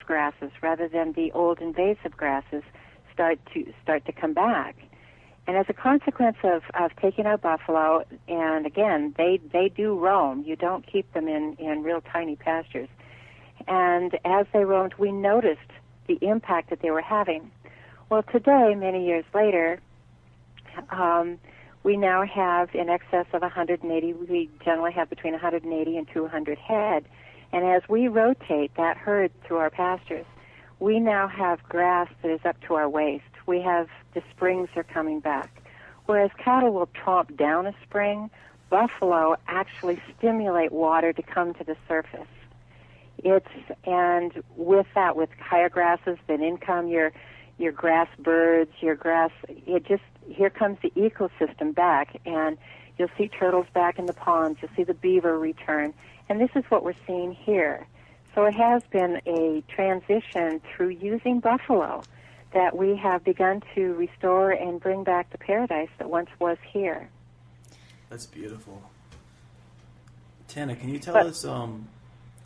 grasses rather than the old invasive grasses start to come back. And as a consequence of taking our buffalo, and again, they do roam. You don't keep them in real tiny pastures. And as they roamed, we noticed the impact that they were having. Well, today, many years later, we now have in excess of 180. We generally have between 180 and 200 head. And as we rotate that herd through our pastures, we now have grass that is up to our waist. The springs are coming back. Whereas cattle will tromp down a spring, buffalo actually stimulate water to come to the surface. And with that, with higher grasses, then in come your grass birds, here comes the ecosystem back, and you'll see turtles back in the ponds, you'll see the beaver return, and this is what we're seeing here. So it has been a transition through using buffalo that we have begun to restore and bring back the paradise that once was here. That's beautiful. Tana, can you tell us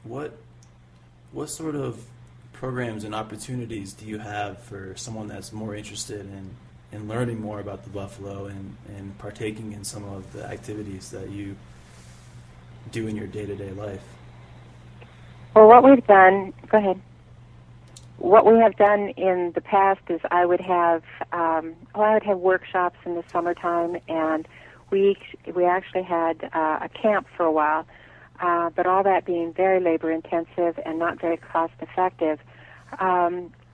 what sort of programs and opportunities do you have for someone that's more interested in learning more about the buffalo and partaking in some of the activities that you do in your day-to-day life? Well, what we've done, go ahead. What we have done in the past is I would have workshops in the summertime, and we actually had a camp for a while, but all that being very labor-intensive and not very cost-effective.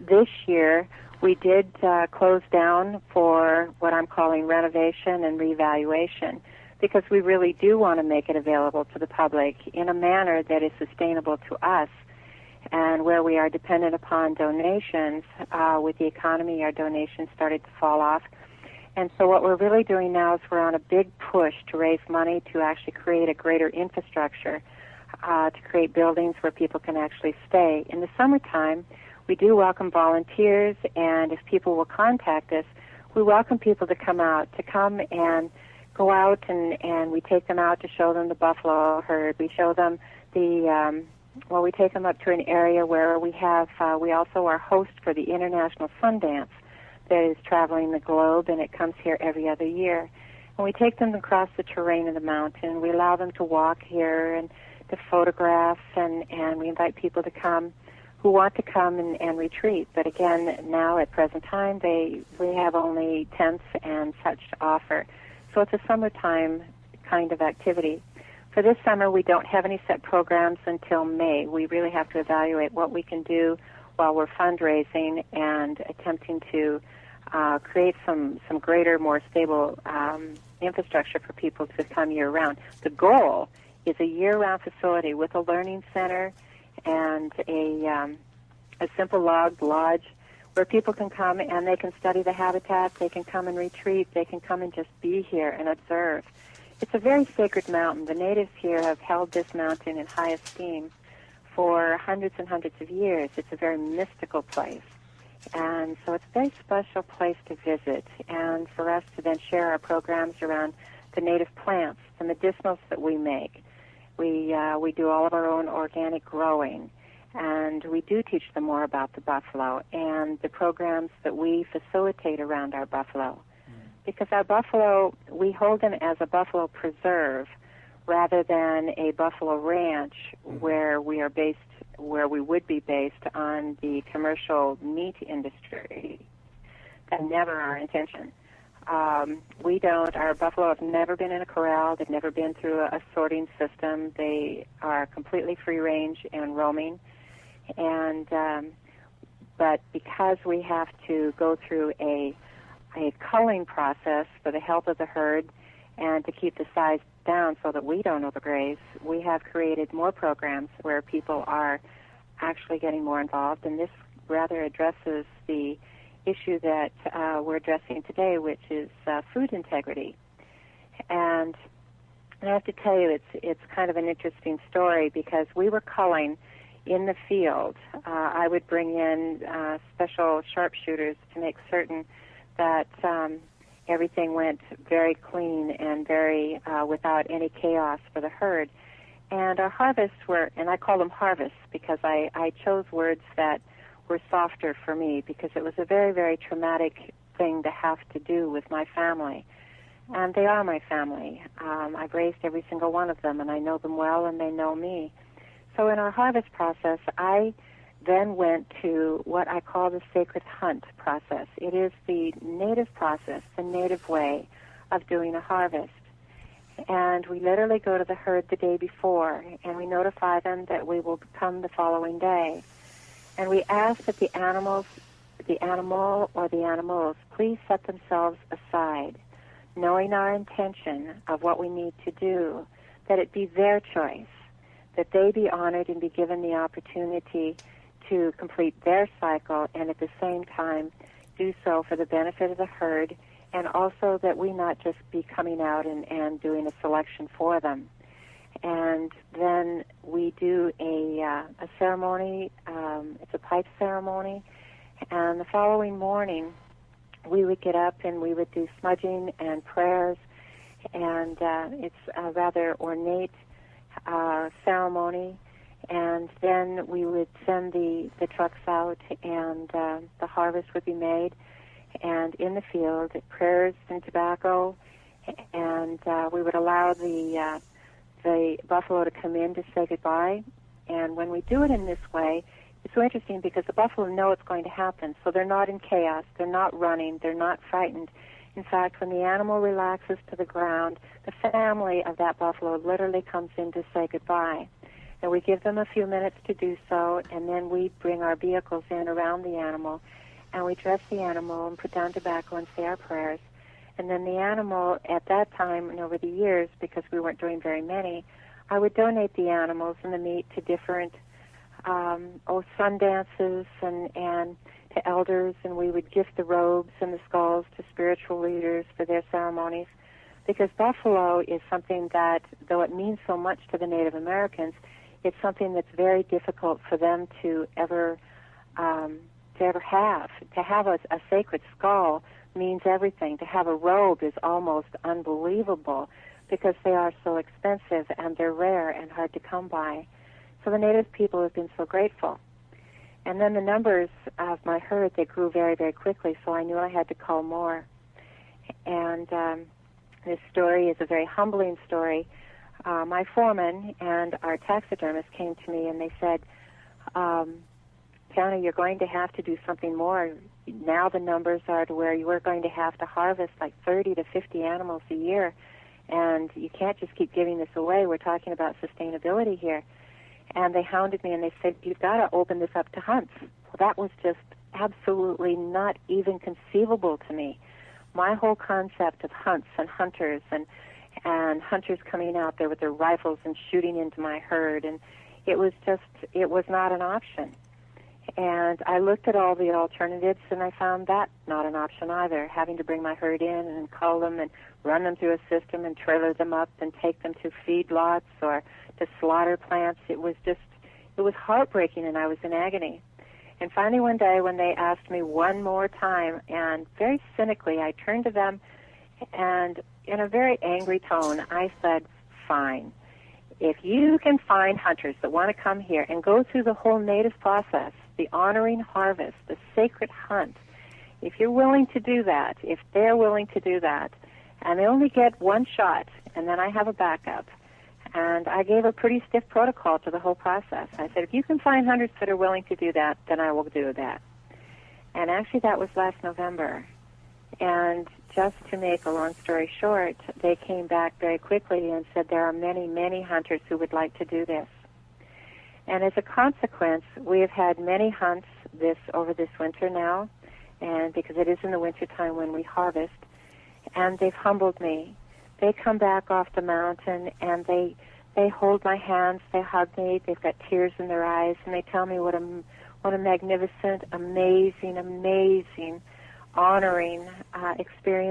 This year, we did close down for what I'm calling renovation and revaluation, because we really do want to make it available to the public in a manner that is sustainable to us. And where we are dependent upon donations, with the economy, our donations started to fall off. And so what we're really doing now is we're on a big push to raise money to actually create a greater infrastructure, to create buildings where people can actually stay. In the summertime, we do welcome volunteers, and if people will contact us, we welcome people to come and go out, and we take them out to show them the buffalo herd. We show them we take them up to an area where we also are host for the International Sundance that is traveling the globe, and it comes here every other year. And we take them across the terrain of the mountain. We allow them to walk here and to photograph, and we invite people to come who want to come and retreat. But again, now at present time, we have only tents and such to offer. So it's a summertime kind of activity. For this summer, we don't have any set programs until May. We really have to evaluate what we can do while we're fundraising and attempting to create some greater, more stable infrastructure for people to come year-round. The goal is a year-round facility with a learning center and a simple lodge where people can come and they can study the habitat, they can come and retreat, they can come and just be here and observe. It's a very sacred mountain. The natives here have held this mountain in high esteem for hundreds and hundreds of years. It's a very mystical place. And so it's a very special place to visit, and for us to then share our programs around the native plants, the medicinals that we make. We do all of our own organic growing, and we do teach them more about the buffalo and the programs that we facilitate around our buffalo. Because our buffalo, we hold them as a buffalo preserve rather than a buffalo ranch where we would be based on the commercial meat industry. That's never our intention. Our buffalo have never been in a corral. They've never been through a sorting system. They are completely free range and roaming. But because we have to go through a culling process for the health of the herd and to keep the size down so that we don't overgraze, we have created more programs where people are actually getting more involved, and this rather addresses the issue that we're addressing today, which is food integrity. And I have to tell you, it's kind of an interesting story because we were culling in the field. I would bring in special sharpshooters to make certain that everything went very clean and very without any chaos for the herd. And our harvests were, and I call them harvests because I chose words that were softer for me because it was a very, very traumatic thing to have to do with my family. And they are my family. I've raised every single one of them, and I know them well, and they know me. So in our harvest process, I then went to what I call the sacred hunt process. It is the native process, the native way of doing a harvest. And we literally go to the herd the day before, and we notify them that we will come the following day. And we ask that the animal or the animals please set themselves aside, knowing our intention of what we need to do, that it be their choice, that they be honored and be given the opportunity to complete their cycle, and at the same time do so for the benefit of the herd, and also that we not just be coming out and doing a selection for them. And then we do a ceremony, it's a pipe ceremony, and the following morning we would get up and we would do smudging and prayers, and it's a rather ornate ceremony. And then we would send the trucks out, and the harvest would be made, and in the field, prayers and tobacco, and we would allow the buffalo to come in to say goodbye. And when we do it in this way, it's so interesting because the buffalo know it's going to happen, so they're not in chaos, they're not running, they're not frightened. In fact, when the animal relaxes to the ground, the family of that buffalo literally comes in to say goodbye. And we give them a few minutes to do so, and then we bring our vehicles in around the animal, and we dress the animal and put down tobacco and say our prayers. And then the animal, at that time and over the years, because we weren't doing very many, I would donate the animals and the meat to different sun dances and to elders, and we would gift the robes and the skulls to spiritual leaders for their ceremonies. Because buffalo is something that, though it means so much to the Native Americans, it's something that's very difficult for them to ever have. To have a sacred skull means everything. To have a robe is almost unbelievable because they are so expensive and they're rare and hard to come by. So the Native people have been so grateful. And then the numbers of my herd, they grew very, very quickly, so I knew I had to call more. And this story is a very humbling story. My foreman and our taxidermist came to me and they said, Tana, you're going to have to do something more. Now the numbers are to where you are going to have to harvest like 30 to 50 animals a year, and you can't just keep giving this away. We're talking about sustainability here. And they hounded me and they said, you've got to open this up to hunts. Well, that was just absolutely not even conceivable to me. My whole concept of hunts and hunters and hunters coming out there with their rifles and shooting into my herd, and it was not an option. And I looked at all the alternatives, and I found that not an option either, having to bring my herd in and cull them and run them through a system and trailer them up and take them to feedlots or to slaughter plants. It was heartbreaking, and I was in agony. And finally one day when they asked me one more time, and very cynically I turned to them, and in a very angry tone I said, fine. If you can find hunters that want to come here and go through the whole native process, the honoring harvest, the sacred hunt, if you're willing to do that, if they're willing to do that, and they only get one shot, and then I have a backup. And I gave a pretty stiff protocol to the whole process. I said, if you can find hunters that are willing to do that, then I will do that. And actually that was last November. And just to make a long story short, they came back very quickly and said there are many, many hunters who would like to do this. And as a consequence, we have had many hunts over this winter now, and because it is in the wintertime when we harvest, and they've humbled me. They come back off the mountain and they hold my hands, they hug me, they've got tears in their eyes, and they tell me what a magnificent, amazing, honoring experience